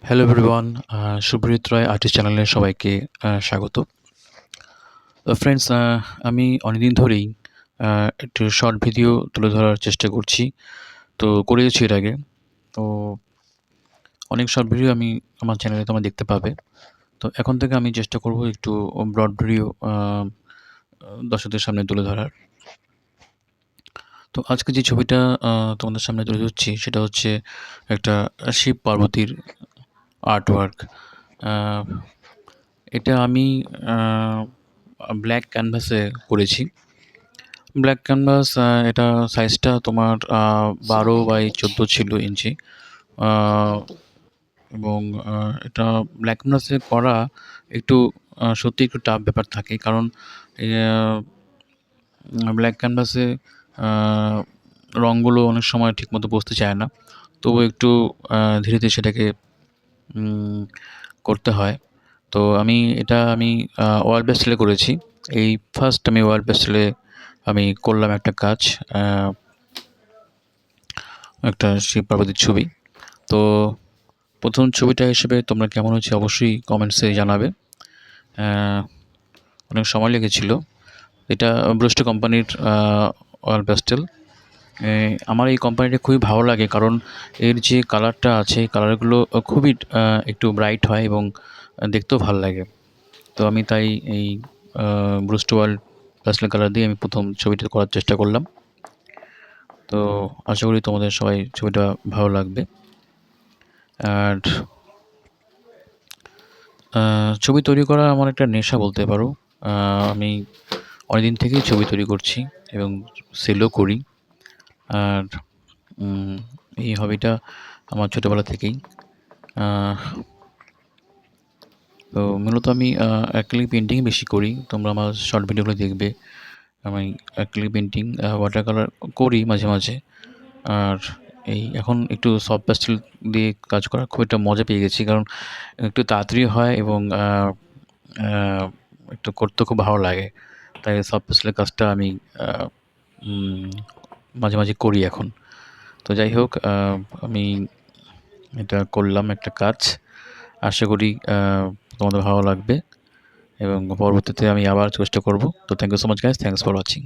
Hello everyone, Subhrajit রায় artist চ্যানেলে সবাইকে স্বাগত। ফ্রেন্ডস, আমি অনেকদিন ধরেই একটু শর্ট ভিডিও তুলে ধরার চেষ্টা করছি। তো করেওছি এর আগে। তো অনেক শর্ট ভিডিও আমি আমার চ্যানেলে তোমরা দেখতে পাবে। তো এখন থেকে আমি চেষ্টা করব একটু ব্রড ভিডিও দর্শকদের সামনে তুলে ধরার। তো আজকে যে ছবিটা তোমাদের সামনে তুলে ধরছি সেটা হচ্ছে একটা শিব পার্বতীর আর্টওয়ার্ক। এটা আমি ব্ল্যাক ক্যানভাসে করেছি। ব্ল্যাক ক্যানভাস, এটা সাইজটা তোমার 12x14 ছিল ইঞ্চি। আ এবং এটা ব্ল্যাক ক্যানভাসে করা একটু সত্যিই একটু টাফ ব্যাপার থাকে। কারণ ব্ল্যাক ক্যানভাসে আ রঙগুলো অনেক সময় ঠিকমতো বসতে চায় না। তবুও একটু ধীরে, ধীরে সেটাকে উম করতে হয়। তো এটা আমি ওয়াল প্যাস্টেলে করেছি। এই ফার্স্ট আমি ওয়াল প্যাস্টেলে আমি করলাম একটা কাজ, আ একটা শিব পার্বতীর ছবি। তো ১ম ছবিটা হিসেবে তোমরা কেমন হয়েছে অবশ্যই কমেন্টসে জানাবে। অ্যা অনেক সময় লেগেছিল। এটা ব্রুস্টো কোম্পানির ওয়াল প্যাস্টেল। আমার এই কোম্পানিটা খুবই ভালো লাগে, কারণ এর যে কালারটা আছে এই কালারগুলো খুবই একটু ব্রাইট হয় এবং দেখতেও ভাল লাগে। তো আমি তাই এই ব্রুস্টো ওয়াল প্যাস্টেল কালার দিয়ে আমি ১ম ছবিটা করার চেষ্টা করলাম। তো আশা করি তোমাদের সবাই ছবিটা ভালো লাগবে। আর ছবি তৈরি করা আমার একটা নেশা বলতে পারো। আমি অনেকদিন থেকেই ছবি তৈরি করছি এবং সেলও করি। আর উম এই হবিটা আমার ছোটোবেলা থেকেই। আহ তো মূলত আমি অ্যাক্রিলিক পেইন্টিংই বেশি করি। তোমরা আমার শর্ট ভিডিওগুলো দেখবে। আমি অ্যাক্রিলিক পেইন্টিং, ওয়াটার কালার করি মাঝে, মাঝে। আর এই এখন একটু সফট প্যাস্টেল দিয়ে কাজ করার খুব একটা মজা পেয়ে গেছি। কারণ একটু তাড়াতাড়ি হয় এবং আ একটু করতে খুব ভালো লাগে। তাই সফট পেন্সিলের কাজটা আমি আ উম মাঝে, মাঝে করি এখন। তো যাই হোক, আমি এটা করলাম একটা কাজ। আশা করি তোমাদের ভালো লাগবে এবং পরবর্তীতে আমি আবার চেষ্টা করব। তো thank you so much guys. Thanks for watching.